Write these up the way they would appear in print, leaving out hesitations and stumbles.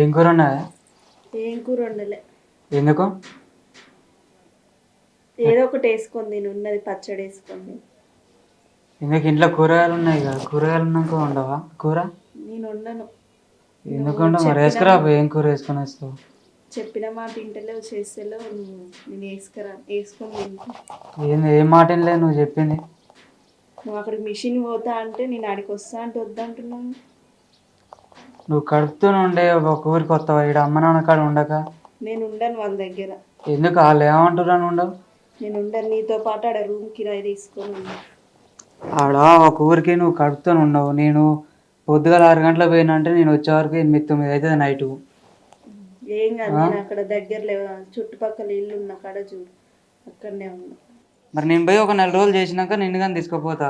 ఏం కూర ఉన్నది? ఏం కూర వండలే. ఎందుకు? ఏదో ఒకటి వేసుకొని తిను, ఉన్నది పచ్చడి వేసుకొని. ఎందుకు? ఇంట్లో కూరగాయలు ఉన్నాయి కదా, కూరగాయలు ఉన్నాక వండవా కూర? నేను వండను. ఎందుకంటే మరి వేసుకురా, ఏం కూర వేసుకొని వస్తావు? చెప్పిన మాట ఇంటలేవు, చేస్తలేవు. నేను వేసుకొని తింటా. ఏం మాట లేదు నువ్వు చెప్పింది. నువ్వు అక్కడికి మిషన్ పోతా అంటే నేను ఆడికి వస్తా అంటే వద్దంటున్నాను. నువ్వు కడుపుతూనే ఉండే ఒక ఊరికి వస్తావా? ఇక్కడ అమ్మ నాన్న కాడ ఉండక. నేను ఉండను వాళ్ళ దగ్గర. ఎందుకు? వాళ్ళు ఏమంటున్నాను ఉండవు. నేను ఉండను, నీతో పాటు ఆడ రూమ్ కిరాయి తీసుకొని ఉన్నా. ఆడ ఒక ఊరికి నువ్వు కడుపుతూనే ఉండవు. నేను పొద్దుగాల 6 గంటలకు పోయినా అంటే నేను వచ్చే వరకు 8, 9 అవుతుంది నైటు. ఏం కాదు, నేను అక్కడ దగ్గరలో చుట్టుపక్కల ఇల్లు ఉన్న కాడ చూడు, అక్కడనే ఉన్నా. మరి నేను పోయి ఒక 4 రోజులు చేసినాక నిన్ను కానీ తీసుకుపోతా.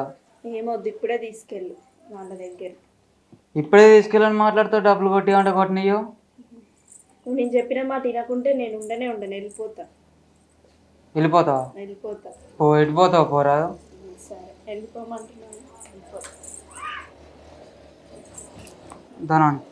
ఏమొద్దు, ఇప్పుడే తీసుకెళ్ళు వాళ్ళ దగ్గర. ఇప్పుడే తీసుకెళ్ళని మాట్లాడుతావు, డబ్బులు కొట్టి అంటే కొట్టినయ్యో. నేను చెప్పిన మాట వినకుంటే నేను ఉండనే ఉండను, వెళ్ళిపోతా. వెళ్ళిపోతావా? వెళ్ళిపోతా. వెళ్ళిపోతావు, పోరాదు. సరే, వెళ్ళిపోమంటున్నాను, వెళ్ళిపోతా. ధనాన్ని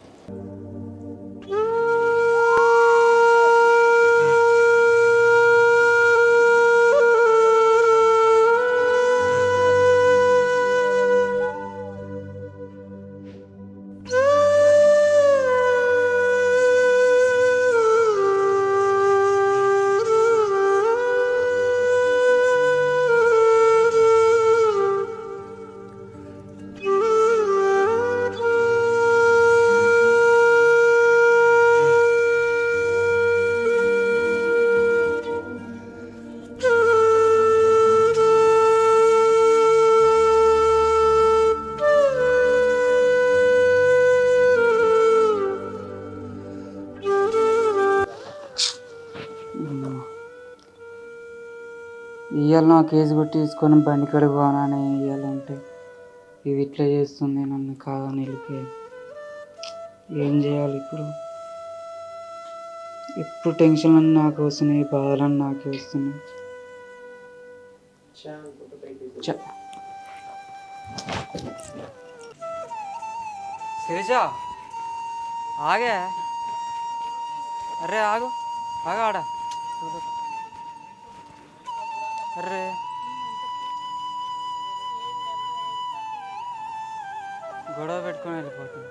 ఇవాళ నా కేసు కొట్టి తీసుకొని బండి కడిగి పోనానే ఇవ్వాలంటే ఇది ఇట్లా చేస్తుంది, నన్ను కాదని వెళ్ళిపోయి. ఏం చేయాలి ఇప్పుడు? ఎప్పుడు టెన్షన్లన్నీ నాకు వస్తున్నాయి, బాధలన్నీ నాకే వస్తున్నాయి. శిరీష ఆగే, అరే ఆగు, ఆగా ఆడ. అర్రే గొడవ పెట్టుకొని వెళ్ళిపోతుంది.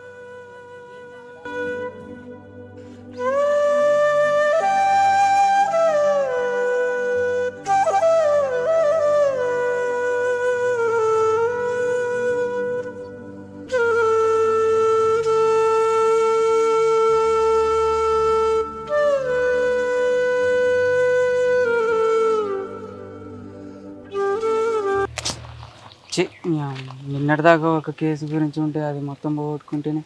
నిన్నటిదాకా ఒక కేసు గురించి ఉంటే అది మొత్తం పోగొట్టుకుంటేనే,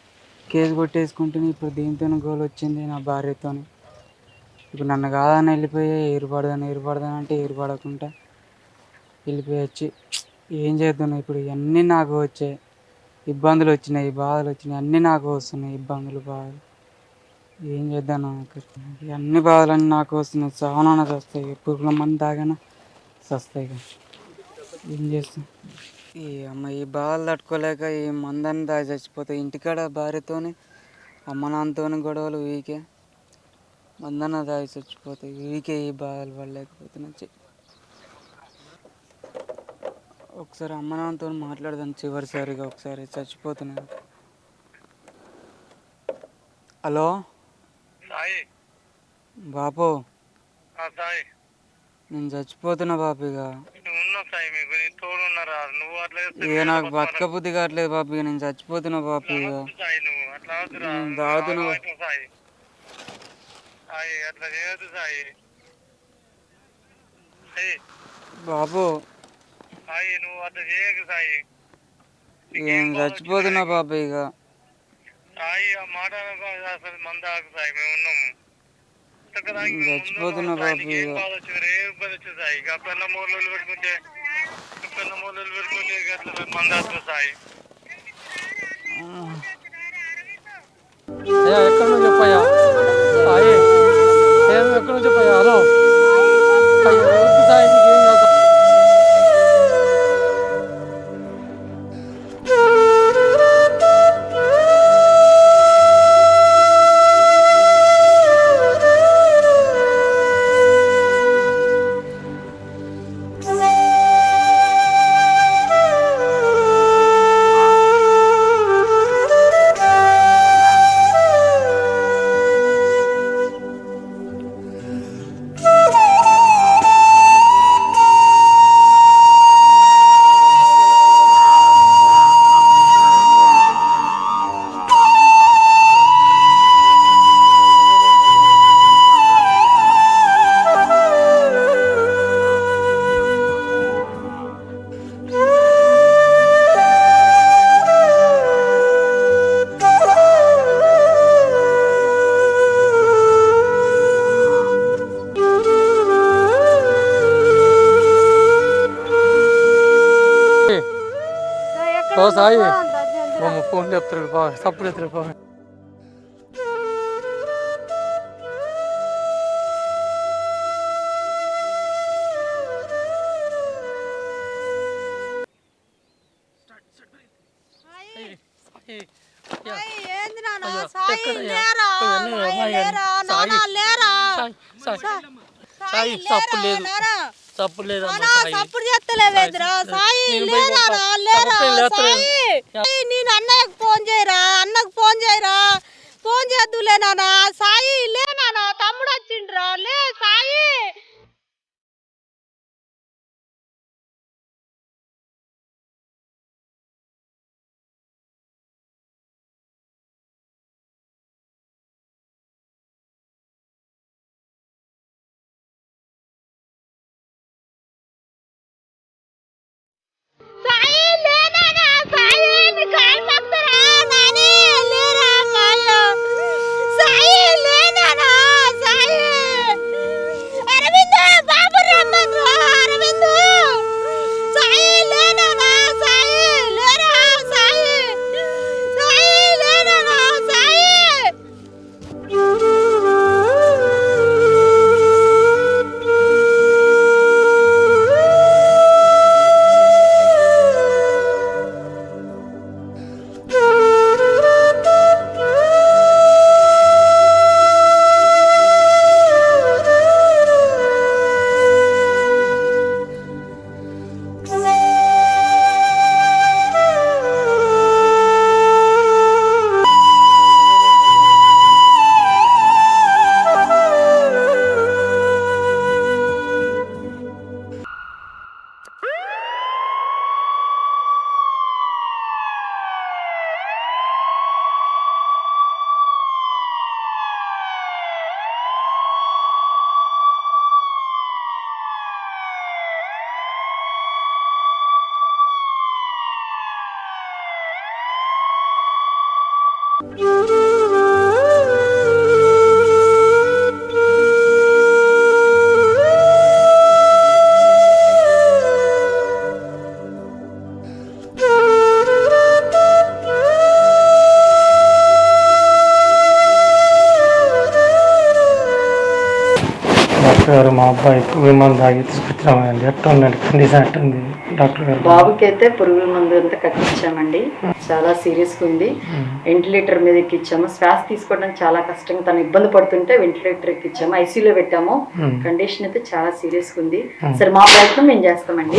కేసు కొట్టేసుకుంటేనే ఇప్పుడు దీంతోనే గోల్ వచ్చింది నా భార్యతో. ఇప్పుడు నన్ను కాదని వెళ్ళిపోయి ఏరుపడదని అంటే ఏరుపడకుండా వెళ్ళిపోయొచ్చి ఏం చేద్దాను ఇప్పుడు? ఇవన్నీ నాకు వచ్చాయి, ఇబ్బందులు వచ్చినాయి, బాధలు వచ్చినాయి, అన్నీ నాకు వస్తున్నాయి, ఇబ్బందులు, బాధలు. ఏం చేద్దాను? ఇవన్నీ బాధలన్నీ నాకు వస్తున్నాయి, చాలా వస్తాయి. పురుగుల మంది తాగానే వస్తాయి. ఏం చేస్తాం? ఈ అమ్మ ఈ బాధలు తట్టుకోలేక ఈ మందాన్ని దాగి చచ్చిపోతాయి. ఇంటికాడ భార్యతోని అమ్మ నాన్నతో గొడవలు వీకే, మందన్న దాగి చచ్చిపోతాయి. వీకే ఈ బాధలు పడలేకపోతున్నాయి. ఒకసారి అమ్మ నాన్నతో మాట్లాడదాను చివరిసారిగా, ఒకసారి చచ్చిపోతున్నాను. హలో బాపు, నేను చచ్చిపోతున్నా బాపు. ఇక నాకు బతక బుద్ధి కావట్లేదు బాపు, ఇక నేను చచ్చిపోతున్నా బాపు. ఇక తాగుతున్నా బాపు, నేను చచ్చిపోతున్నా బాపు. ఇక చచ్చిపోతున్నా బాపు. ఎక్కడ నుంచి చెప్పయ్యా? ఎక్కడ నుంచి చెప్పయ్యా? హలో సాయి, ఏం కాదు. ఓ సాయి ఫోన్ చెప్తారు సప్పుడు ఎత్తారు సాయి తప్పు లేదు తప్పు లేదు సప్పుడు చేస్తలేవేదిరా సాయి లేరా సాయి నేను అన్నయ్యకు ఫోన్ చేయరా అన్నకు ఫోన్ చేయరా ఫోన్ చేద్దులే నాన్న సాయి లే నాన్న తమ్ముడు వచ్చిండ్రా లే సాయి డాక్టర్ గారు మా అబ్బాయి పురుగు మందు తాగి తీసుకొచ్చామండి ఎట్లా ఉందండి కండిషన్ ఎట్లా ఉంది డాక్టర్ గారు? బాబుకి అయితే పురుగు మందు అంతా కట్టించామండి, చాలా సీరియస్గా ఉంది. వెంటిలేటర్ మీద ఎక్కించాము, శ్వాస తీసుకోవడానికి చాలా కష్టంగా తను ఇబ్బంది పడుతుంటే వెంటిలేటర్ ఎక్కించాము, ఐసీయూలో పెట్టాము. కండిషన్ అయితే చాలా సీరియస్గా ఉంది. సరే మా ప్రయత్నం మేము చేస్తామండి.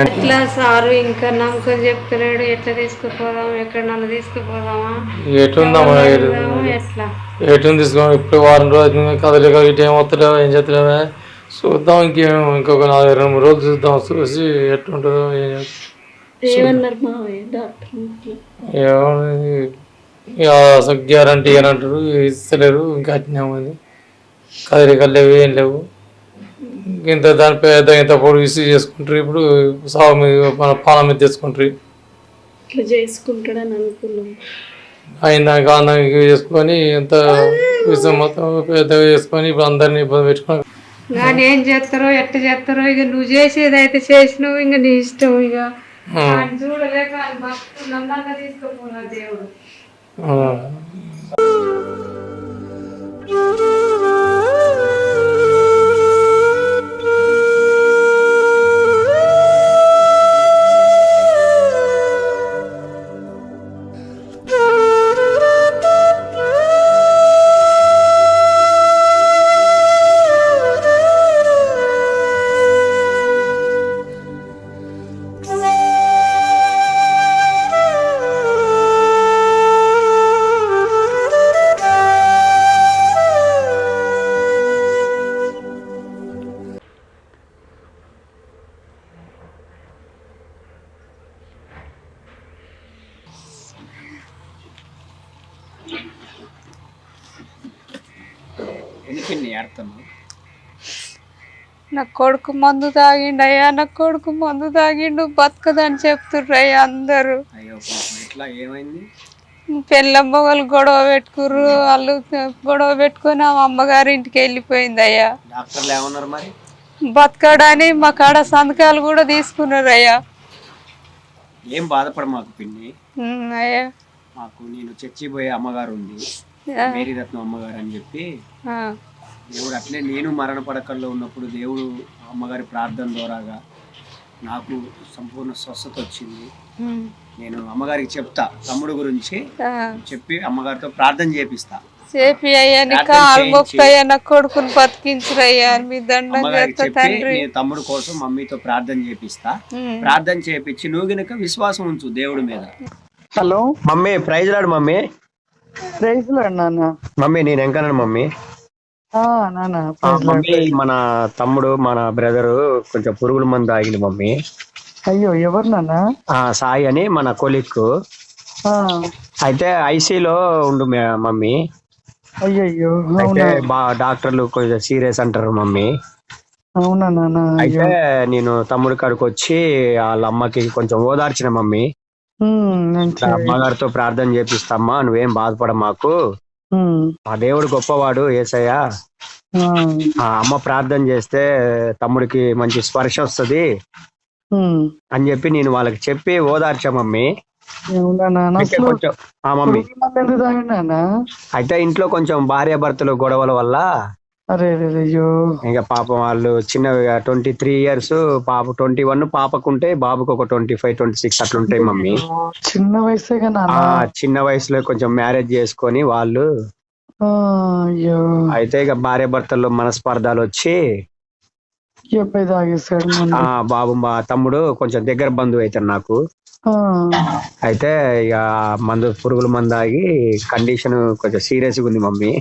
ఎట్లా సారు ఇంకా నమ్మకం చెప్తలేడు, ఎట్లా తీసుకుపోదాం, ఎక్కడన్నా తీసుకుపోదామా, ఎట్లా ఎటు తీసుకో ఇప్పుడు వారం రోజులు కదలిక ఇటు ఏం వస్తలేవా ఏం చేస్తలేవా చూద్దాం, ఇంకొక 4-2 రోజులు చూద్దాం, చూసి ఎట్లుంటుందో ఏం అసలు గ్యారంటీ అని అంటారు, ఇస్తలేరు. ఇంకా అట్టినామని కదలికలు లేవు ఏం లేవు. ఇంత దాని పెద్ద ఇంత పొడి రిసీవ్ చేసుకుంటారు. ఇప్పుడు సాగు మీద మన పానం మీద తెచ్చుకుంటారు. అయిందానికి ఆనందానికి చేసుకొని ఎంత విషయం మొత్తం పెద్దగా చేసుకొని ఇప్పుడు అందరినీ ఇబ్బంది పెట్టుకుని కానీ ఏం చేస్తారో ఎట్లా చేస్తారో, ఇక నువ్వు చేసేది అయితే చేసినావు, ఇంకా నీ ఇష్టం. ఇక చూడలేక భక్తులు నన్ను తీసుకుపోనా దేవుడు. నా కొడుకు మందు తాగిండయ్యా, నా కొడుకు మందు తాగిండు, బతకదని చెప్తుర్రయ్యా అందరూ. పెళ్ళం మొగలు గొడవ పెట్టుకుర్రు, వాళ్ళు గొడవ పెట్టుకుని ఆ అమ్మగారి ఇంటికి వెళ్ళిపోయిందయ్యా. బతకడని మా కాడ సంతకాలు కూడా తీసుకున్నారు అయ్యా. ఏం బాధపడ మాకు పిన్ని. అయ్యా మాకు నేను చర్చి పోయే అమ్మగారు ఉంది, మేరీరత్నం అమ్మగారు అని చెప్పి. దేవుడు అట్లే నేను మరణ పడకల్లో ఉన్నప్పుడు దేవుడు అమ్మగారి ప్రార్థన ద్వారాగా నాకు సంపూర్ణ స్వస్థత వచ్చింది. నేను అమ్మగారికి చెప్తా, తమ్ముడు గురించి చెప్పి అమ్మగారితో ప్రార్థన చేపిస్తా. చెప్పి అయ్యా నీ కాలు మొక్కుతాయ్యా, నా కొడుకుని బతికించురయ్యా, మీ దండం చేస్తా తండ్రి. నేను తమ్ముడు కోసం మమ్మీతో ప్రార్థన చేపిస్తా. ప్రార్థన చేపించి నువ్వు గనుక విశ్వాసం ఉంచు దేవుడి మీద. Hello mummy praise lord mummy. Praise lord నాన్న. మమ్మీ నేను ఎంకన్నాను మమ్మీ. నాన్న మమ్మీ మన తమ్ముడు మన బ్రదరు కొంచెం పురుగుల మందు తాగింది మమ్మీ. అయ్యో ఎవరు నాన్న? సాయి అని మన కొలిక్. అయితే ఐసీలో ఉండు మమ్మీ. అయ్యయ్యో అయితే డాక్టర్లు కొంచెం సీరియస్ అంటారు మమ్మీ. అవునా నాన్న? అయితే నేను తమ్ముడి కాడికి వచ్చి వాళ్ళ అమ్మకి కొంచెం ఓదార్చిన మమ్మీ. అమ్మగారితో ప్రార్థన చేపిస్తామ్మా, నువ్వేం బాధపడ మాకు, ఆ దేవుడు గొప్పవాడు యేసయ్య. ఆ అమ్మ ప్రార్థన చేస్తే తమ్ముడికి మంచి స్పర్శ వస్తుంది అని చెప్పి నేను వాళ్ళకి చెప్పి ఓదార్చా మమ్మీ. కొంచెం మమ్మీ అయితే ఇంట్లో కొంచెం భార్య భర్తలు గొడవల వల్ల ఇంకా పాపం వాళ్ళు చిన్నవిగా 23 years, పాప 21, పాపకుంటే బాబుకు ఒక 25, 26 అట్లుంటాయి మమ్మీ. చిన్న వయసే చిన్న వయసులో కొంచెం మ్యారేజ్ చేసుకొని వాళ్ళు అయితే ఇక భార్య భర్తల్లో మనస్పర్ధాలు వచ్చి బాబు మా తమ్ముడు కొంచెం దగ్గర బంధువు అవుతాడు నాకు. అయితే ఇక పురుగుల మందు ఆగి కండిషన్ కొంచెం సీరియస్ గా ఉంది మమ్మీ.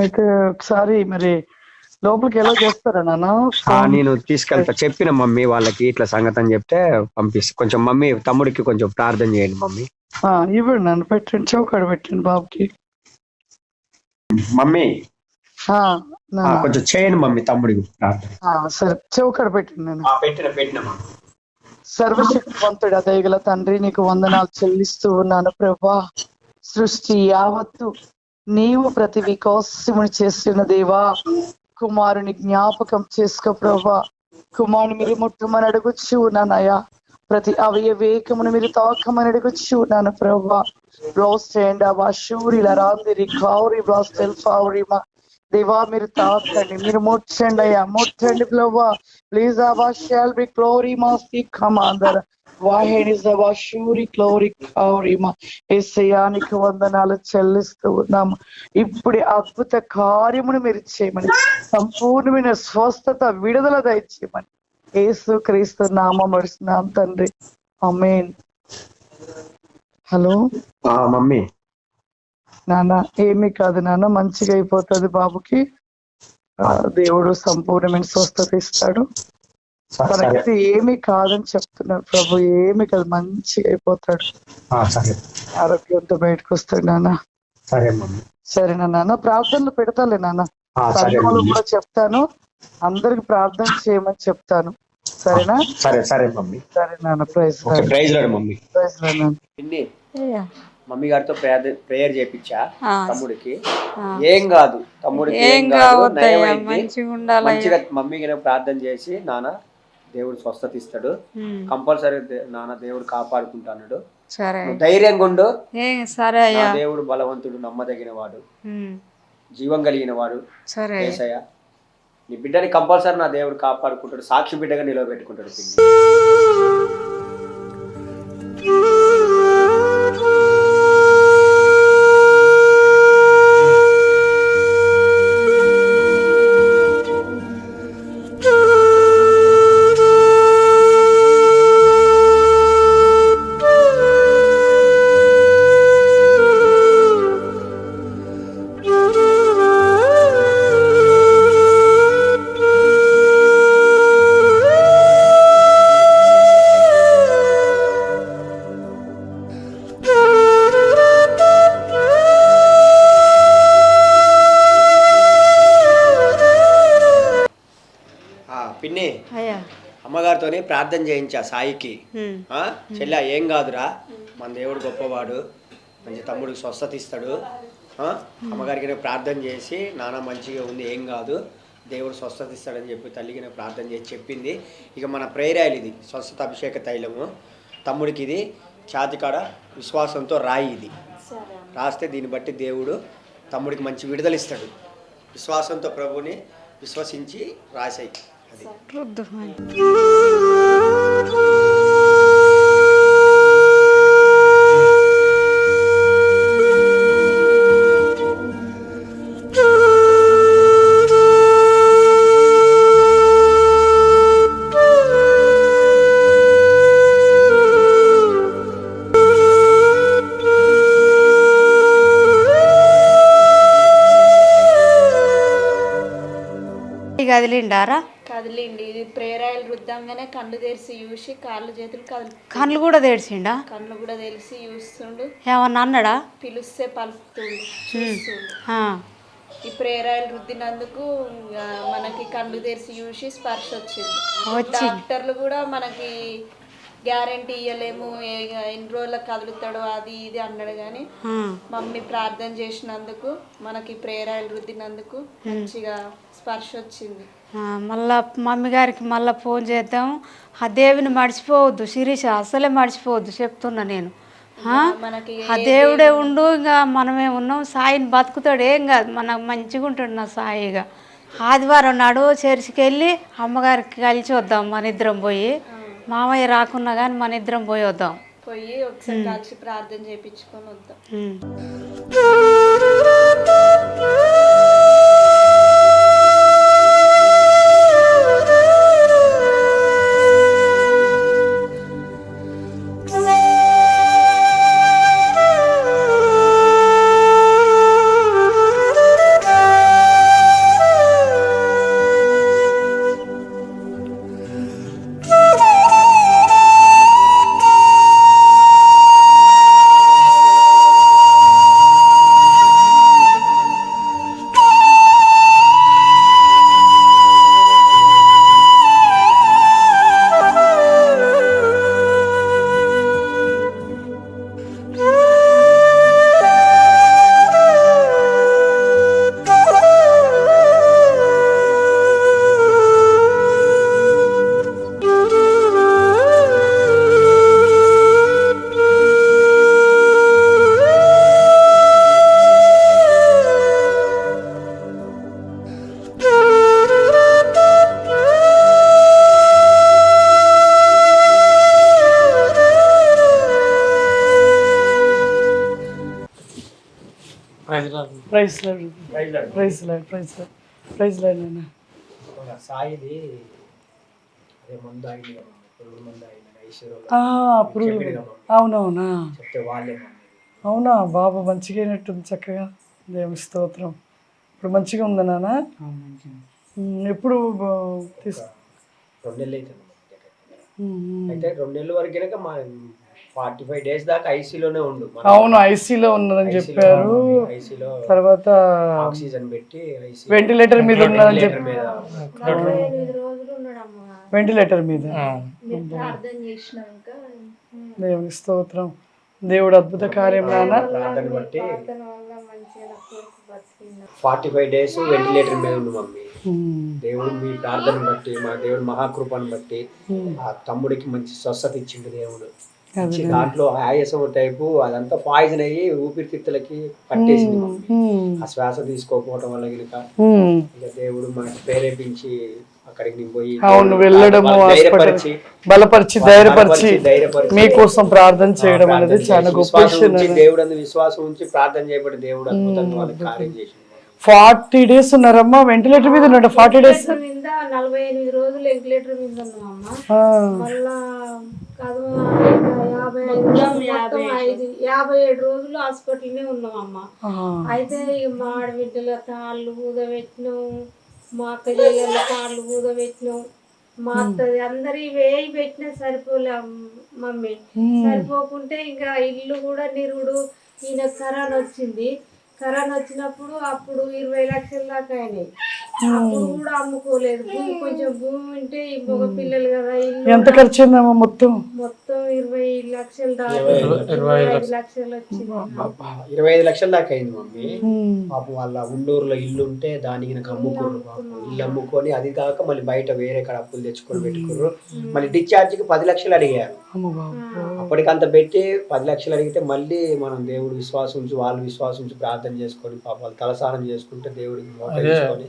అయితే ఒకసారి మరి లోపలికి ఎలా చేస్తారా నాన్న? నేను తీసుకెళ్తా, చెప్పిన మమ్మీ వాళ్ళకి ఇట్లా సంగతి అని చెప్తే పంపిస్తా. కొంచెం మమ్మీ తమ్ముడికి కొంచెం ప్రార్థన చేయండి మమ్మీ. ఇవ్వండి నన్ను, పెట్టండి, చౌకాడ పెట్టండి బాబుకి. మమ్మీ కొంచెం చేయండి మమ్మీ తమ్ముడికి ప్రార్థన. సరే చౌకాడ పెట్టండి. నేను పెట్టిన మమ్మీ. సర్వశక్తివంతుడా దయగల తండ్రి, నీకు వందనాలు చెల్లిస్తూ ఉన్నాను ప్రభా. సృష్టి యావత్తు నీవు ప్రతి వికోసముని చేస్తున్న దేవా, కుమారుని జ్ఞాపకం చేసుకో ప్రభా. కుమారుని మీరు ముట్టమని అడుగుచు ఉన్నానయ్యా, ప్రతి అవయవేకమును మీరు తాకమని అడుగుచు ఉన్నాను ప్రభా. దేవా మీరు తాకండి, మీరు ముట్టండి అయ్యా, ముట్టండి ప్రభా ప్లీజ్. అవా షాల్ బి గ్లోరీ మాస్తి కమాందర్ వాహినిజవా షూరి గ్లోరీ కౌరిమా. యేసయ్యానికి వందనాలు చెల్లిస్తూ ఉన్నాము. ఇప్పుడే అద్భుత కార్యమును మీరు చేయమని, సంపూర్ణమైన స్వస్థత విడుదల దయచేయమని యేసు క్రీస్తు నామమున అడుగుతున్నాం తండ్రి, ఆమేన్. Hello mummy. నాన్న ఏమీ కాదు నాన్న, మంచిగా అయిపోతుంది బాబుకి. దేవుడు సంపూర్ణమైన స్వస్థత ఇస్తాడు. తనకైతే ఏమీ కాదని చెప్తున్నారు ప్రభు, ఏమీ కాదు, మంచిగా అయిపోతాడు. ఆరోగ్యంతో బయటకు వస్తాడు నాన్న. సరేనా నాన్న? ప్రార్థనలు పెడతాలే నాన్న, సంఘంలో కూడా చెప్తాను, అందరికి ప్రార్థన చేయమని చెప్తాను. సరేనా? సరే మమ్మీ. సరే నాన్న. Praise Lord mummy. Praise Lord నాన్న. మమ్మీ గారితో ప్రేయర్ చేపించా తమ్ముడికి. ఏం కాదు తమ్ముడికి, ఏం కాదు, మంచిగా మమ్మీ గారు ప్రార్థన చేసి నాన్న దేవుడు స్వస్థత ఇస్తాడు కంపల్సరీ. నాన్న దేవుడు కాపాడుకుంటాడు, ధైర్యంగా ఉండు. దేవుడు బలవంతుడు, నమ్మదగిన వాడు, జీవం కలిగిన వాడు. యేసయ్య నీ బిడ్డని కంపల్సరీ నా దేవుడు కాపాడుకుంటాడు, సాక్షి బిడ్డగా నిలవబెట్టుకుంటాడు. పిన్ని అమ్మగారితో ప్రార్థన చేయించా సాయికి. చెల్లా ఏం కాదురా, మన దేవుడు గొప్పవాడు, మంచి తమ్ముడికి స్వస్థత ఇస్తాడు. అమ్మగారికి ప్రార్థన చేసి నాన్న మంచిగా ఉంది, ఏం కాదు, దేవుడు స్వస్థత ఇస్తాడని చెప్పి తల్లికి నాకు ప్రార్థన చేసి చెప్పింది. ఇక మన ప్రేయర్ ఆయిల్ ఇది స్వస్థత అభిషేక తైలము. తమ్ముడికి ఇది ఛాతికాడ విశ్వాసంతో రాయి ఇది రాస్తే దీన్ని బట్టి దేవుడు తమ్ముడికి మంచి విడుదల ఇస్తాడు. విశ్వాసంతో ప్రభుని విశ్వసించి రాసాయి అది. కదిలిండారా? కదిలిండి. ఇది ప్రేయర్ ఆయిల్ రుద్దంగానే కళ్ళు తెరిచి చూసి కాళ్ళు చేతులు కళ్ళు కూడా తెరిచిండా? కళ్ళు కూడా తెలిసి చూస్తుండు. ఏమన్నా అన్నాడా? పిలుస్తే పలుకుతుండు, చూస్తుండు. ఈ ప్రేయర్ ఆయిల్ రుద్దినందుకు మనకి కళ్ళు తెరిచి చూసి స్పర్శ వచ్చింది. డాక్టర్లు కూడా మనకి గ్యారంటీ ఇవ్వలేము, ఎన్ని రోజులకు కదులుతాడో అది ఇది అన్నాడు. కానీ మమ్మీ ప్రార్థన చేసినందుకు మనకి ప్రేయర్ ఆయిల్ రుద్దినందుకు మంచిగా స్పర్శ వచ్చింది. మళ్ళా మమ్మీ గారికి మళ్ళీ ఫోన్ చేద్దాం. ఆ దేవుని మర్చిపోవద్దు శిరీష, అసలే మర్చిపోవద్దు చెప్తున్నా నేను. ఆ దేవుడే ఉండు, ఇంకా మనమే ఉన్నాం. సాయిని బతుకుతాడు, ఏం కాదు, మనకు మంచిగా ఉంటాడు నా సాయిగా. ఆదివారం నాడు చర్చికి వెళ్ళి అమ్మగారికి కలిసి వద్దాం మన ఇద్దరం పోయి. మామయ్య రాకున్నా కానీ మన ఇద్దరం పోయి వద్దాం. పోయి ఒకసారి కలిసి ప్రార్థన చేయించుకొని వద్దాం. సాయిది అదే మందు ఆగింది కదా, పురుగు మందు ఆగింది. అవునవునా? అవునా? బాబా మంచిగా అయినట్టుంది, చక్కగా. దేవుని స్తోత్రం. ఇప్పుడు మంచిగా ఉందా నాన్న? ఎప్పుడు 2 నెలలు అయితే 2 నెలల వరకు మా 45 days దాకా ఐసీలోనే ఉండు. అవును, ఐసీలో ఉన్నదని చెప్పారు. తర్వాత ఆక్సిజన్ పెట్టి వెంటిలేటర్ మీద ఉన్నదని చెప్పి వెంటిలేటర్ మీద. దేవుని స్తోత్రం. దేవుడు అద్భుత కార్యం నాన్న. ప్రార్థన బట్టి 45 days వెంటిలేటర్ మీద ఉండు మమ్మీ. దేవుడు మీ ప్రార్థన బట్టి, మా దేవుడు మహాకృపను బట్టి ఆ తమ్ముడికి మంచి స్వస్థత ఇచ్చిండు దేవుడు. దాంట్లో ఆయాసం టైపు అదంతా పాయిజన్ అయ్యి ఊపిరితిత్తులకి పట్టేసింది. ఆ శ్వాస తీసుకోకపోవడం వల్ల కనుక ఇక దేవుడు మనకు ప్రేరేపించి అక్కడికి పోయి వెళ్ళడము, బలపరిచి ధైర్యపరిచి మీకోసం ప్రార్థన చేయడం అనేది చాలా గొప్ప విషయం. దేవుడు అందు విశ్వాసం ఉంచి ప్రార్థన చేయబడి దేవుడు అద్భుతంగా వాళ్ళకి కార్యం చేసింది. 40 days ఉన్నారమ్మా వెంటిలేటర్ మీద ఉన్నాడు. 40 days 48 రోజులు వెంటిలేటర్ మీద ఉన్నామమ్మా. మళ్ళా 57 రోజులు హాస్పిటల్నే ఉన్నామమ్మా. అయితే మా ఆడబిడ్డల కాళ్ళు ఊదబెట్టినాం, మా అక్క చెల్లెళ్ళ కాళ్ళు ఊదబెట్టినాం, మా అత్తది అందరి వేయి పెట్టినా సరిపోలే మమ్మీ. సరిపోకుంటే ఇంకా ఇల్లు కూడా నిరుడు. ఈయన కరోనా వచ్చింది. కరోనా వచ్చినప్పుడు అప్పుడు 20 లక్షల దాకా అయినాయి. అప్పుడు కూడా అమ్ముకోలేదు. భూమి కొంచెం భూమి ఉంటే ఈ మగ పిల్లలు కదా, ఇల్లు ఎంత ఖర్చు అయిందమ్మా మొత్తం? మొత్తం 20 లక్షలు దాకా 25 లక్షలు వచ్చింది. 25 లక్షల దాకా అయింది మమ్మీ. పాపం వాళ్ళ ఉండూరులో ఇల్లు ఉంటే దానికి నాకు అమ్ముకుర్రు. పాపం ఇల్లు అమ్ముకొని అది కాక మళ్ళీ బయట వేరే కాడ అప్పులు తెచ్చుకొని పెట్టుకుర్రు. మళ్ళీ డిశ్చార్జ్కి 10 లక్షలు అడిగారు. అప్పటికంత పెట్టి 10 లక్షలు అడిగితే మళ్ళీ మనం దేవుడు విశ్వాసం ఉంచి వాళ్ళు విశ్వాసం ఉంచి ప్రార్థన చేసుకొని పాప వాళ్ళు తలసానం చేసుకుంటే దేవుడికి మోకరించుకొని.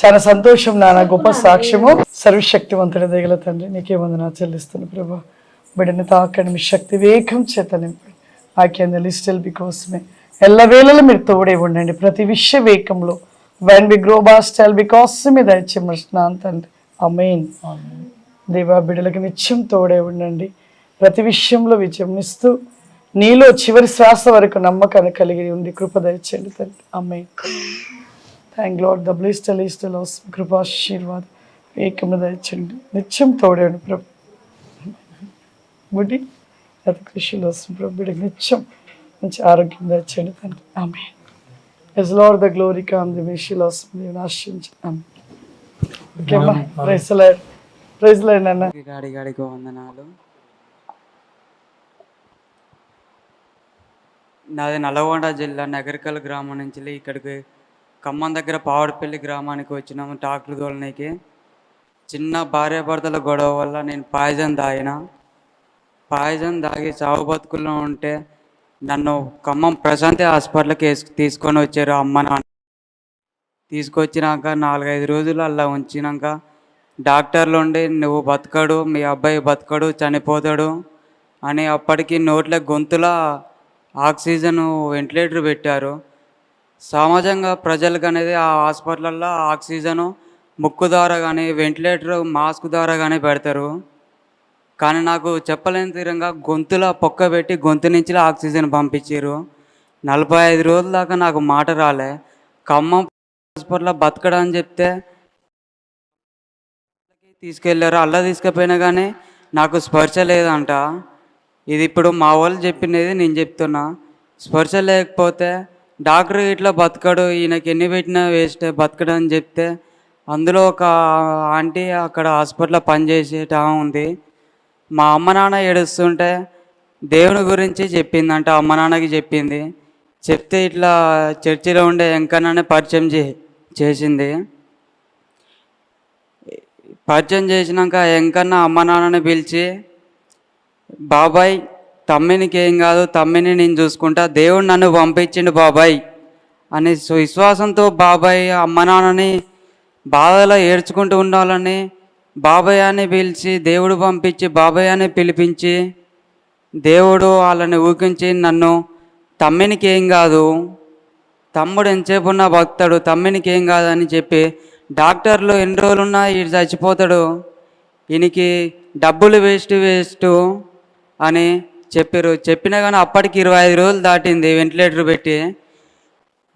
చాలా సంతోషం నాన్న, గొప్ప సాక్ష్యము. సర్వశక్తివంతుడి దగ్గర తండ్రి నీకే వందనాలు చెల్లిస్తున్న ప్రభా. బిడ్డని తాకండి మీ శక్తి వేగం చేత నింపండి. ఆకేందలి స్టిల్ బికోసమే ఎల్లవేళలో మీరు తోడే ఉండండి ప్రతి విషయ వేగంలో. వెన్ బి గ్రో బా స్టైల్ బికాస్ మీద ఇచ్చిమర్చున్నాను తండ్రి. ఆమేన్. దేవా బిడ్డలకు నిత్యం తోడే ఉండండి, ప్రతి విషయంలో విజయమిస్తూ నీలో చివరి శ్వాస వరకు నమ్మకాన్ని కలిగి ఉండి కృప దయచేయండి తండ్రి. ఆమేన్. Thank lord. ద బ్లెస్డ్ లీస్ట్ కృపాశీర్వాద ఏకము దయచేయండి, నిత్యం తోడేయండి ప్రభు. ముడి అతి కృషిలో వస్తుంది ప్రభు. బిడ్డకి నిత్యం మంచి ఆరోగ్యం దయచేయండి తండ్రి. ఆమేన్. As Lord the glory come, the విషయాలు వస్తుంది ఆశ్రయించి. ఆమేన్. ఓకేమ్మా, ప్రైజ్ లార్డ్. ప్రైజ్ లార్డ్ అన్న. గాడికి వందనాలు. నాది నల్గొండ జిల్లా నగరికల్ గ్రామం నుంచి ఇక్కడికి ఖమ్మం దగ్గర పావడపల్లి గ్రామానికి వచ్చినాము ట్రాక్టర్ తోలనీకి. చిన్న భార్యాభర్తల గొడవ వల్ల నేను పాయిజన్ తాగి చావు బతుకుల్లో ఉంటే నన్ను ఖమ్మం ప్రశాంతి హాస్పిటల్కి తీసుకొని వచ్చారు అమ్మ నాన్న. తీసుకొచ్చినాక 4-5 రోజులు అలా ఉంచినాక డాక్టర్లు ఉండి నువ్వు బతకడు, మీ అబ్బాయి బతకడు, చనిపోతాడు అని అప్పటికి నోట్ల గొంతుల ఆక్సిజన్ వెంటిలేటర్ పెట్టారు. సమాజంగా ప్రజలకు అనేది ఆ హాస్పిటల్లో ఆక్సిజను ముక్కు ద్వారా కానీ వెంటిలేటర్ మాస్క్ ద్వారా కానీ పెడతారు. కానీ నాకు చెప్పలేని తీరంగా గొంతులో పొక్క పెట్టి గొంతు నుంచి ఆక్సిజన్ పంపించారు. 45 రోజుల దాకా నాకు మాట రాలే. ఖమ్మం హాస్పిటల్లో బతకడం అని చెప్తే తీసుకెళ్ళారు. అలా తీసుకుపోయినా కానీ నాకు స్పర్శ లేదంట. ఇది ఇప్పుడు మా వాళ్ళు చెప్పినది నేను చెప్తున్నా. స్పర్శ లేకపోతే డాక్టర్ ఇట్లా బతకడు, ఈయనకి ఎన్ని పెట్టినా వేస్ట్ బతకడు అని చెప్తే అందులో ఒక ఆంటీ అక్కడ హాస్పిటల్లో పనిచేసేట ఉంది. మా అమ్మ నాన్న ఏడుస్తుంటే దేవుని గురించి చెప్పిందంట. అమ్మ నాన్నకి చెప్తే ఇట్లా చర్చిలో ఉండే వెంకన్ననే పరిచయం చేసింది. పరిచయం చేసినాక వెంకన్న అమ్మ నాన్నని పిలిచి, బాబాయ్ తమ్మినికి ఏం కాదు, తమ్మిని నేను చూసుకుంటా, దేవుడు నన్ను పంపించిండు బాబాయ్ అని విశ్వాసంతో బాబాయ్ అమ్మ నాన్నని బాధలో ఏడ్చుకుంటూ ఉండాలని బాబాయ్ అని పిలిచి దేవుడు పంపించి బాబాయ్ అని పిలిపించి దేవుడు వాళ్ళని ఊకించి నన్ను తమ్మినికి ఏం కాదు, తమ్ముడు ఎంతసేపు ఉన్నా భక్తాడు, తమ్మినికి ఏం కాదు అని చెప్పి డాక్టర్లు ఎన్ని రోజులున్నా ఈడు చచ్చిపోతాడు, ఈయనకి డబ్బులు వేస్ట్ అని చెప్పినా కానీ అప్పటికి 25 రోజులు దాటింది. వెంటిలేటర్ పెట్టి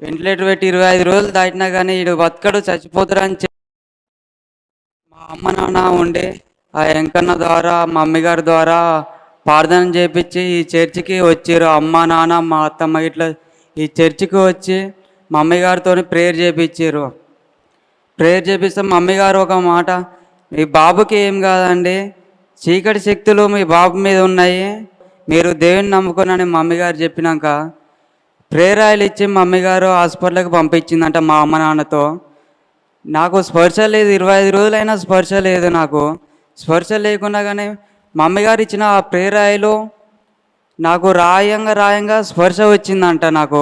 25 రోజులు దాటినా కానీ వీడు బతకడు, చచ్చిపోతాడు అని మా అమ్మ నాన్న ఉండి ఆ వెంకన్న ద్వారా మా మమ్మీగారి ద్వారా ప్రార్థన చేపించి ఈ చర్చికి వచ్చారు. అమ్మ నాన్న మా అత్తమ్మ ఇట్లా ఈ చర్చికి వచ్చి మమ్మీగారితో ప్రేయర్ చేయించారు. ప్రేయర్ చేపిస్తే మమ్మీగారు ఒక మాట, మీ బాబుకి ఏం కాదండి, చీకటి శక్తులు మీ బాబు మీద ఉన్నాయి, మీరు దేవుని నమ్ముకోనని మమ్మీగారు చెప్పినాక ప్రేయర్ ఆయిల్ ఇచ్చి మమ్మీగారు హాస్పిటల్కి పంపించిందంట మా అమ్మ నాన్నతో. నాకు స్పర్శ లేదు, 25 రోజులైనా స్పర్శ లేదు. నాకు స్పర్శ లేకుండా కానీ మమ్మీగారు ఇచ్చిన ఆ ప్రేయర్ ఆయిల్ నాకు రాయంగా స్పర్శ వచ్చిందంట. నాకు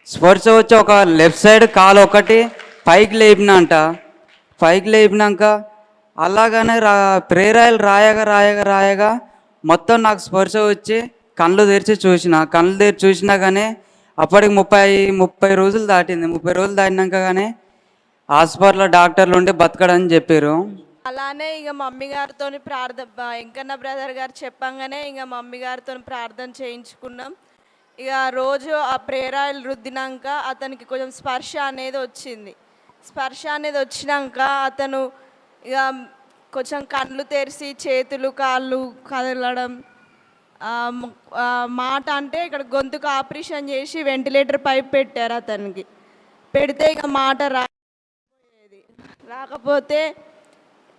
స్పర్శ వచ్చి ఒక లెఫ్ట్ సైడ్ కాలు ఒకటి పైకి లేపినాక అలాగనే ప్రేయర్ ఆయిల్ రాయగా మొత్తం నాకు స్పర్శ వచ్చి కళ్ళు తెరిచి చూసినా కానీ అప్పటికి 30 రోజులు దాటింది. 30 రోజులు దాటినాక కానీ హాస్పిటల్లో డాక్టర్లు ఉండి బతకడని చెప్పారు. అలానే ఇక మమ్మీ గారితో వెంకన్న బ్రదర్ గారు చెప్పంగానే ఇక మమ్మీ గారితో ప్రార్థన చేయించుకున్నాం. ఇక రోజు ఆ ప్రేయర్ ఆయిల్ రుద్దినాక అతనికి కొంచెం స్పర్శ అనేది వచ్చినాక అతను ఇక కొంచెం కళ్ళు తెరిచి చేతులు కాళ్ళు కదలడం, మాట అంటే ఇక్కడ గొంతుకు ఆపరేషన్ చేసి వెంటిలేటర్ పైప్ పెట్టారు. అతనికి పెడితే ఇక మాట రాకపోతే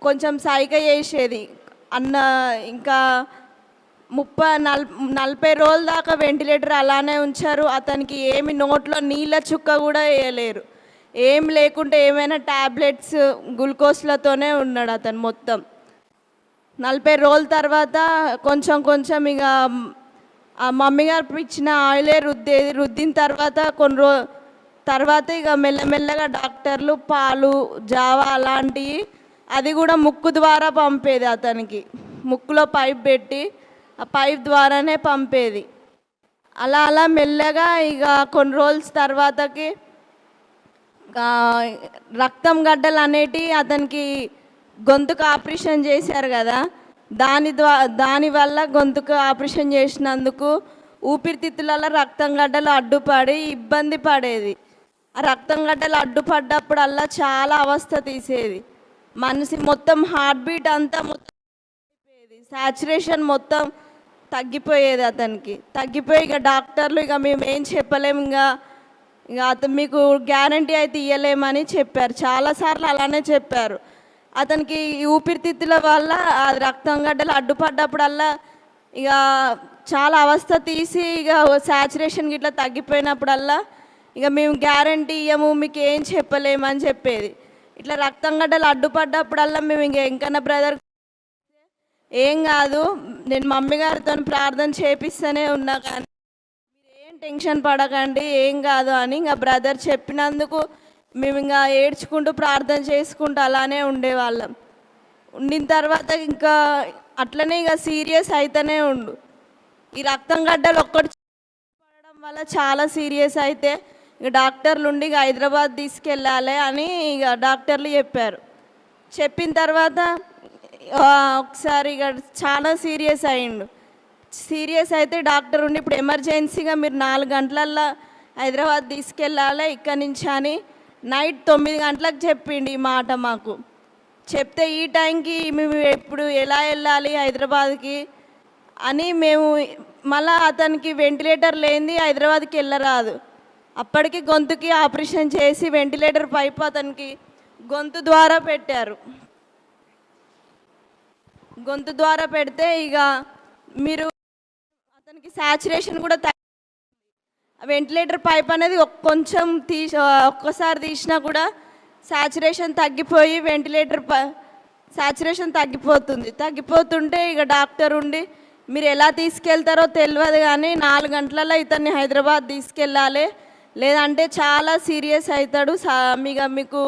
కొంచెం సైగ చేసేది అన్న. ఇంకా 40 రోజుల దాకా వెంటిలేటర్ అలానే ఉంచారు. అతనికి ఏమి నోట్లో నీళ్ళ చుక్క కూడా వేయలేరు. ఏం లేకుంటే ఏమైనా ట్యాబ్లెట్స్ గ్లూకోజ్లతోనే ఉన్నాడు అతను మొత్తం. 40 రోజుల తర్వాత కొంచెం కొంచెం ఇక ఆ మమ్మీ గారు ఇచ్చిన ఆయిలే రుద్దిన తర్వాత తర్వాత ఇక మెల్లమెల్లగా డాక్టర్లు పాలు జావా అలాంటివి అది కూడా ముక్కు ద్వారా పంపేది అతనికి. ముక్కులో పైప్ పెట్టి ఆ పైప్ ద్వారానే పంపేది. అలా అలా మెల్లగా ఇక కొన్ని రోజుల తర్వాతకి రక్తం గడ్డలు అనేటివి అతనికి గొంతుకు ఆపరేషన్ చేశారు కదా, దానివల్ల గొంతుకు ఆపరేషన్ చేసినందుకు ఊపిరితిత్తులలో రక్తం గడ్డలు అడ్డుపడి ఇబ్బంది పడేది. ఆ రక్తం గడ్డలు అడ్డుపడ్డప్పుడల్లా చాలా అవస్థ తీసేది. మనిషి మొత్తం హార్ట్ బీట్ అంతా మొత్తం సాచురేషన్ మొత్తం తగ్గిపోయేది అతనికి. తగ్గిపోయి ఇక డాక్టర్లు ఇక మేము ఏం చెప్పలేము, ఇక అతను మీకు గ్యారంటీ అయితే ఇవ్వలేమని చెప్పారు. చాలాసార్లు అలానే చెప్పారు. అతనికి ఊపిరితిత్తుల వల్ల అది రక్తం గడ్డలు అడ్డుపడ్డప్పుడల్లా ఇక చాలా అవస్థ తీసి ఇక సాచురేషన్ ఇట్లా తగ్గిపోయినప్పుడల్లా ఇక మేము గ్యారంటీ ఇవ్వము, మీకు ఏం చెప్పలేమని చెప్పేది. ఇట్లా రక్తం గడ్డలు అడ్డుపడ్డప్పుడల్లా మేము ఇంకన్నా బ్రదర్ ఏం కాదు, నేను మమ్మీ గారితో ప్రార్థన చేపిస్తూనే ఉన్నా, కానీ మీరు ఏం టెన్షన్ పడకండి, ఏం కాదు అని ఇంకా బ్రదర్ చెప్పినందుకు మేము ఇంకా ఏడ్చుకుంటూ ప్రార్థన చేసుకుంటూ అలానే ఉండేవాళ్ళం. ఉండిన తర్వాత ఇంకా అట్లనే ఇక సీరియస్ అయితేనే ఉండు. ఈ రక్తం గడ్డలు ఒక్కటి పడడం వల్ల చాలా సీరియస్ అయితే ఇక డాక్టర్లు ఉండి ఇక హైదరాబాద్ తీసుకెళ్ళాలి అని ఇక డాక్టర్లు చెప్పారు. చెప్పిన తర్వాత ఒకసారి ఇక చాలా సీరియస్ అయ్యిండు. సీరియస్ అయితే డాక్టర్ ఉండి ఇప్పుడు ఎమర్జెన్సీగా మీరు 4 గంటలల్లో హైదరాబాద్ తీసుకెళ్ళాలి ఇక్కడి నుంచి అని నైట్ 9 గంటలకు చెప్పిండి ఈ మాట మాకు. చెప్తే ఈ టైంకి మేము ఇప్పుడు ఎలా వెళ్ళాలి హైదరాబాద్కి అని మేము మళ్ళీ అతనికి వెంటిలేటర్ లేనిది హైదరాబాద్కి వెళ్ళరాదు. అప్పటికి గొంతుకి ఆపరేషన్ చేసి వెంటిలేటర్ పైపు అతనికి గొంతు ద్వారా పెట్టారు. గొంతు ద్వారా పెడితే ఇక మీరు అతనికి సాచురేషన్ కూడా వెంటిలేటర్ పైప్ అనేది కొంచెం ఒక్కసారి తీసినా కూడా సాచురేషన్ తగ్గిపోయి వెంటిలేటర్ సాచురేషన్ తగ్గిపోతుంటే ఇక డాక్టర్ ఉండి మీరు ఎలా తీసుకెళ్తారో తెలియదు, కానీ 4 గంటలలో ఇతన్ని హైదరాబాద్ తీసుకెళ్ళాలి, లేదంటే చాలా సీరియస్ అవుతాడు, మీకు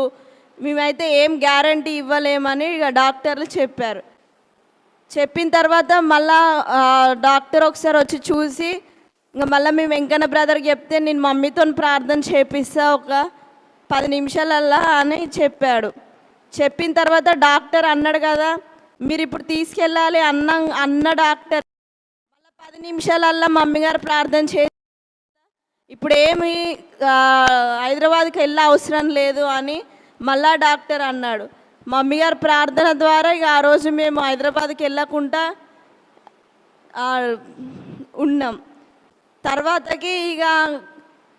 మేమైతే ఏం గ్యారంటీ ఇవ్వలేమని ఇక డాక్టర్లు చెప్పారు. చెప్పిన తర్వాత మళ్ళా డాక్టర్ ఒకసారి వచ్చి చూసి ఇంకా మళ్ళీ మేము వెంకన్న బ్రదర్కి చెప్తే నేను మమ్మీతో ప్రార్థన చేపిస్తా ఒక 10 నిమిషాలల్లా అని చెప్పాడు. చెప్పిన తర్వాత డాక్టర్ అన్నాడు కదా మీరు ఇప్పుడు తీసుకెళ్ళాలి అన్న డాక్టర్ మళ్ళీ 10 నిమిషాలల్లా మమ్మీ గారు ప్రార్థన చేసి ఇప్పుడు ఏమి హైదరాబాద్కి వెళ్ళే అవసరం లేదు అని మళ్ళా డాక్టర్ అన్నాడు. మమ్మీ గారు ప్రార్థన ద్వారా ఇక ఆ రోజు మేము హైదరాబాద్కి వెళ్ళకుండా ఉన్నాం. తర్వాతకి ఇక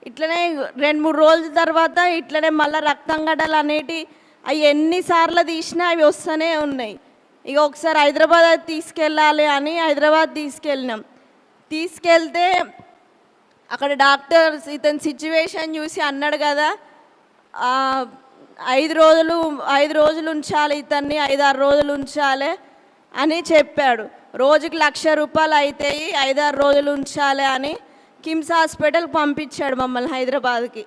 ఇట్లనే 2-3 రోజుల తర్వాత ఇట్లనే మళ్ళీ రక్తం గడ్డలు అనేటి అవి ఎన్నిసార్లు తీసినా అవి వస్తూనే ఉన్నాయి. ఇక ఒకసారి హైదరాబాద్ తీసుకెళ్ళాలి అని హైదరాబాద్ తీసుకెళ్ళినాం. తీసుకెళ్తే అక్కడ డాక్టర్ ఇతని సిచ్యువేషన్ చూసి అన్నాడు కదా 5 రోజులు ఉంచాలి ఇతన్ని, 5-6 రోజులు ఉంచాలి అని చెప్పాడు. రోజుకి ₹1,00,000 అవుతాయి, 5-6 రోజులు ఉంచాలి అని కిమ్స్ హాస్పిటల్కి పంపించాడు మమ్మల్ని హైదరాబాద్కి.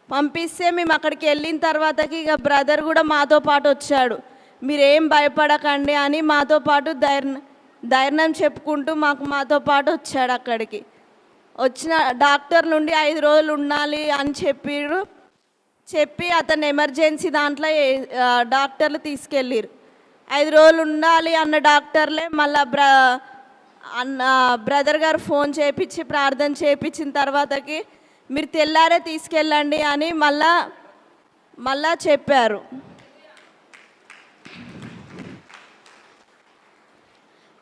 పంపిస్తే మేము అక్కడికి వెళ్ళిన తర్వాతకి ఇక బ్రదర్ కూడా మాతో పాటు వచ్చాడు. మీరేం భయపడకండి అని మాతో పాటు ధైర్యం చెప్పుకుంటూ మాతో పాటు వచ్చాడు. అక్కడికి వచ్చిన డాక్టర్ నుండి 5 రోజులు ఉండాలి అని చెప్పి అతను ఎమర్జెన్సీ దాంట్లో డాక్టర్లు తీసుకెళ్ళారు. 5 రోజులు ఉండాలి అన్న డాక్టర్లే మళ్ళీ బ్రదర్ గారు ఫోన్ చేయించి ప్రార్థన చేయించిన తర్వాతకి మీరు తెల్లారే తీసుకెళ్ళండి అని మళ్ళా చెప్పారు.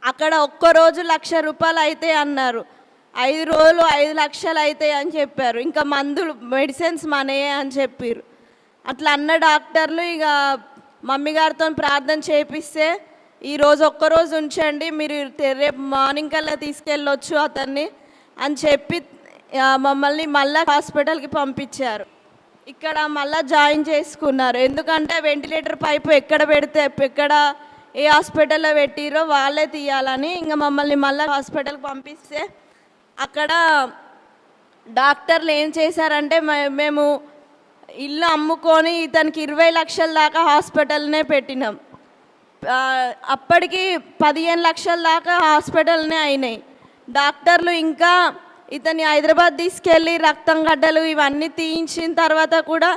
అక్కడ ఒక్కరోజు ₹1,00,000 అయితే అన్నారు, 5 రోజులు 5 లక్షలు అవుతాయి అని చెప్పారు. ఇంకా మందులు మెడిసిన్స్ మనయే అని చెప్పారు. అట్లా అన్న డాక్టర్లు ఇక మమ్మీ గారితో ప్రార్థన చేపిస్తే ఈరోజు ఒక్కరోజు ఉంచండి, మీరు రేపు మార్నింగ్ కల్లా తీసుకెళ్ళొచ్చు అతన్ని అని చెప్పి మమ్మల్ని మళ్ళీ హాస్పిటల్కి పంపించారు. ఇక్కడ మళ్ళీ జాయిన్ చేసుకున్నారు. ఎందుకంటే వెంటిలేటర్ పైపు ఎక్కడ పెడితే ఏ హాస్పిటల్లో పెట్టిరో వాళ్ళే తీయాలని ఇంకా మమ్మల్ని మళ్ళీ హాస్పిటల్కి పంపిస్తే అక్కడ డాక్టర్లు ఏం చేశారంటే మేము ఇల్లు అమ్ముకొని ఇతనికి 20 లక్షల దాకా హాస్పిటల్నే పెట్టినాం. అప్పటికి 15 లక్షల దాకా హాస్పిటల్నే అయినాయి. డాక్టర్లు ఇంకా ఇతన్ని హైదరాబాద్ తీసుకెళ్ళి రక్తం గడ్డలు ఇవన్నీ తీయించిన తర్వాత కూడా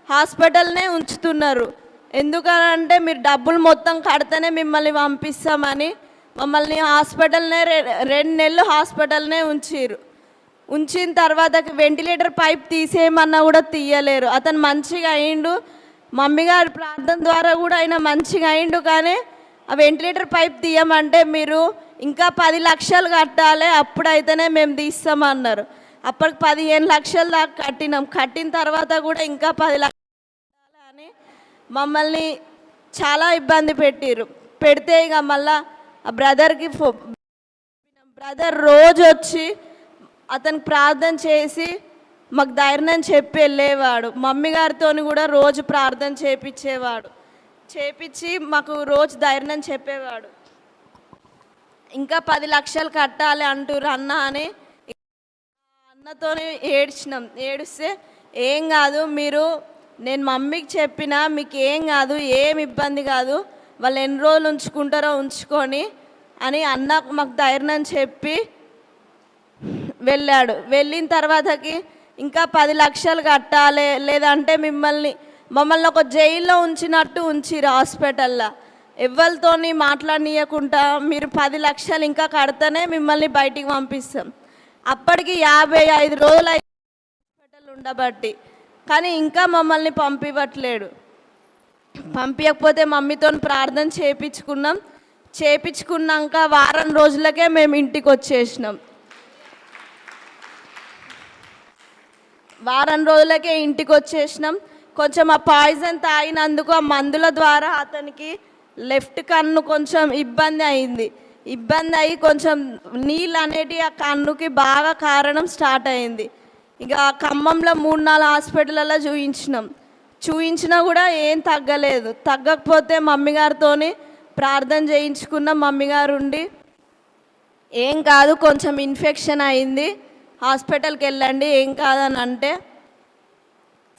హాస్పిటల్నే ఉంచుతున్నారు. ఎందుకనంటే మీరు డబ్బులు మొత్తం కడితేనే మిమ్మల్ని పంపిస్తామని మమ్మల్ని హాస్పిటల్నే 2 నెలలు హాస్పిటల్నే ఉంచిన తర్వాత వెంటిలేటర్ పైప్ తీసేయమన్నా కూడా తీయలేరు. అతను మంచిగా అయిండు, మమ్మీ గారి ప్రార్థన ద్వారా కూడా ఆయన మంచిగా అయిండు. కానీ ఆ వెంటిలేటర్ పైప్ తీయమంటే మీరు ఇంకా 10 లక్షలు కట్టాలి, అప్పుడైతేనే మేము తీస్తామన్నారు. అప్పటికి 15 లక్షలు దాకా కట్టినాం. కట్టిన తర్వాత కూడా ఇంకా 10 లక్షలు కట్టాలని మమ్మల్ని చాలా ఇబ్బంది పెడితే ఇక మళ్ళా ఆ బ్రదర్కి బ్రదర్ రోజు వచ్చి అతనికి ప్రార్థన చేసి మాకు ధైర్యం చెప్పి వెళ్ళేవాడు. మమ్మీ గారితో కూడా రోజు ప్రార్థన చేపించి మాకు రోజు ధైర్యం చెప్పేవాడు. ఇంకా 10 లక్షలు కట్టాలి అంటారు అన్న అని అన్నతో ఏడిస్తే ఏం కాదు, నేను మమ్మీకి చెప్పినా మీకు ఏం కాదు, ఏం ఇబ్బంది కాదు, వాళ్ళు ఎన్ని రోజులు ఉంచుకుంటారో ఉంచుకొని అని అన్న మాకు ధైర్యం చెప్పి వెళ్ళాడు. వెళ్ళిన తర్వాతకి ఇంకా 10 లక్షలు కట్టాలి, లేదంటే మమ్మల్ని ఒక జైల్లో ఉంచిరు హాస్పిటల్లో. ఎవరితోని మాట్లాడనీయకుండా మీరు 10 లక్షలు ఇంకా కడితేనే మిమ్మల్ని బయటికి పంపిస్తాం. అప్పటికి 55 రోజులు హాస్పిటల్ ఉండబట్టి, కానీ ఇంకా మమ్మల్ని పంపించకపోతే మమ్మీతో ప్రార్థన చేపించుకున్నాక వారం రోజులకే మేము ఇంటికి వచ్చేసినాం. కొంచెం ఆ పాయిజన్ తాగినందుకు ఆ మందుల ద్వారా అతనికి లెఫ్ట్ కన్ను కొంచెం ఇబ్బంది అయ్యి కొంచెం నీళ్ళు అనేటివి ఆ కన్నుకి బాగా కారణం స్టార్ట్ అయింది. ఇక ఖమ్మంలో 3-4 హాస్పిటల్లో చూయించినా కూడా ఏం తగ్గలేదు. తగ్గకపోతే మమ్మీ గారితో ప్రార్థన చేయించుకున్న మమ్మీ గారు ఉండి ఏం కాదు, కొంచెం ఇన్ఫెక్షన్ అయింది, హాస్పిటల్కి వెళ్ళండి, ఏం కాదని అంటే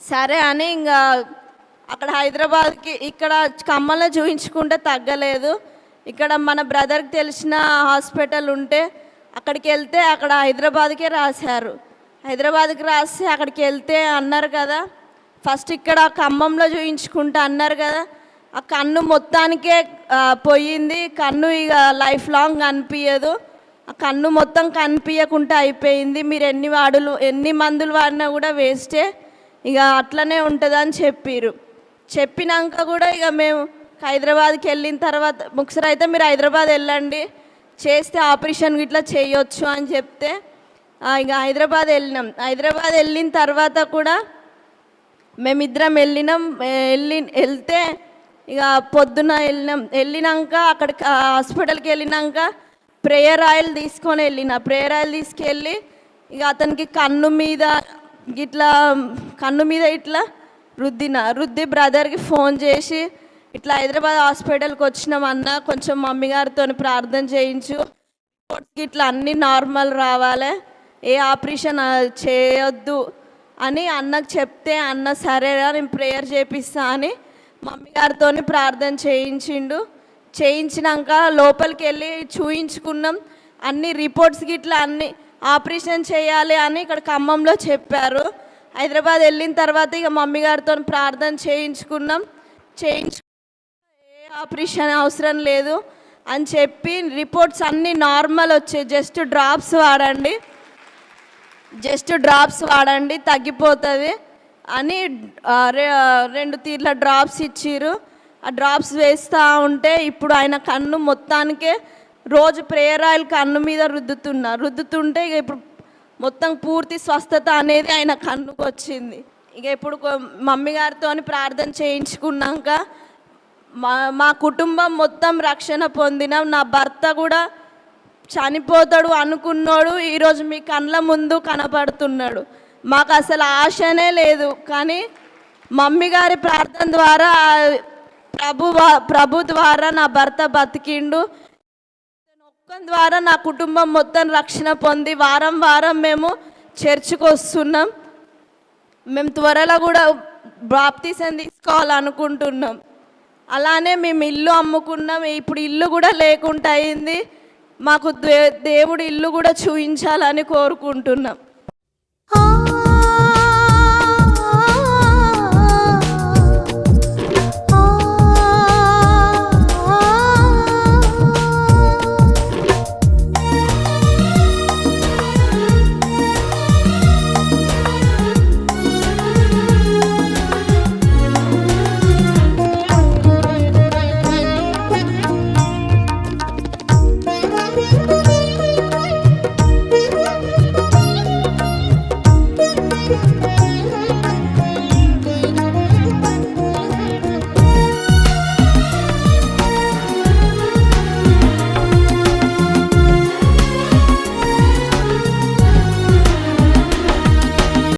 సరే అని ఇంకా అక్కడ హైదరాబాద్కి ఇక్కడ ఖమ్మంలో చూయించుకుంటే తగ్గలేదు. ఇక్కడ మన బ్రదర్కి తెలిసిన హాస్పిటల్ ఉంటే అక్కడికి వెళ్తే అక్కడ హైదరాబాద్కే రాశారు. హైదరాబాద్కి రాసి అక్కడికి వెళ్తే అన్నారు కదా, ఫస్ట్ ఇక్కడ ఖమ్మంలో చూయించుకుంటా అన్నారు కదా, ఆ కన్ను మొత్తానికే పోయింది, కన్ను ఇక లైఫ్ లాంగ్ కనిపించదు, ఆ కన్ను మొత్తం కనిపించకుండా అయిపోయింది, మీరు ఎన్ని మందులు వాడినా కూడా వేస్టే, ఇక అట్లనే ఉంటుందని చెప్పినాక కూడా ఇక మేము హైదరాబాద్కి వెళ్ళిన తర్వాత ఒకసారి అయితే మీరు హైదరాబాద్ వెళ్ళండి, చేస్తే ఆపరేషన్ ఇట్లా చేయొచ్చు అని చెప్తే ఇక హైదరాబాద్ వెళ్ళిన తర్వాత కూడా మేమిద్దరం వెళ్తే ఇక పొద్దున వెళ్ళినాక అక్కడికి హాస్పిటల్కి వెళ్ళినాక ప్రేయర్ ఆయిల్ తీసుకెళ్ళి ఇక అతనికి కన్ను మీద ఇట్లా రుద్ది బ్రదర్కి ఫోన్ చేసి ఇట్లా హైదరాబాద్ హాస్పిటల్కి వచ్చినామన్నా, కొంచెం మమ్మీ గారితో ప్రార్థన చేయించు, ఇట్లా అన్నీ నార్మల్ రావాలి, ఏ ఆపరేషన్ చేయొద్దు అని అన్నకు చెప్తే అన్న సరేరా నేను ప్రేయర్ చేపిస్తా అని మమ్మీ గారితో ప్రార్థన చేయించినాక లోపలికి వెళ్ళి చూయించుకున్నాం. అన్ని రిపోర్ట్స్ గిట్లా అన్ని ఆపరేషన్ చేయాలి అని ఇక్కడ ఖమ్మంలో చెప్పారు. హైదరాబాద్ వెళ్ళిన తర్వాత ఇక మమ్మీ గారితో ప్రార్థన చేయించుకున్నాం. ఏ ఆపరేషన్ అవసరం లేదు అని చెప్పి రిపోర్ట్స్ అన్నీ నార్మల్ వచ్చాయి, జస్ట్ డ్రాప్స్ వాడండి తగ్గిపోతుంది అని 2 తీర్ల డ్రాప్స్ ఇచ్చిర్రు. ఆ డ్రాప్స్ వేస్తూ ఉంటే ఇప్పుడు ఆయన కన్ను మొత్తానికే రోజు ప్రేయర్ ఆయిల్ కన్ను మీద రుద్దుతుంటే ఇక ఇప్పుడు మొత్తం పూర్తి స్వస్థత అనేది ఆయన కన్నుకు వచ్చింది. ఇక ఇప్పుడు మమ్మీ గారితో ప్రార్థన చేయించుకున్నాక మా కుటుంబం మొత్తం రక్షణ పొందినాం. నా భర్త కూడా చనిపోతాడు అనుకున్నాడు, ఈరోజు మీ కళ్ళ ముందు కనపడుతున్నాడు. మాకు అసలు ఆశనే లేదు, కానీ మమ్మీ గారి ప్రార్థన ద్వారా ప్రభు ద్వారా నా భర్త బతికిండు. ఒక్క ద్వారా నా కుటుంబం మొత్తం రక్షణ పొంది వారం వారం మేము చర్చికి వస్తున్నాం. మేము త్వరలో కూడా బాప్తిసం తీసుకోవాలనుకుంటున్నాం. అలానే మేము ఇల్లు అమ్ముకున్నాం, ఇప్పుడు ఇల్లు కూడా లేకుండా అయింది. మాకు దేవుడు ఇల్లు కూడా చూపించాలని కోరుకుంటున్నాం.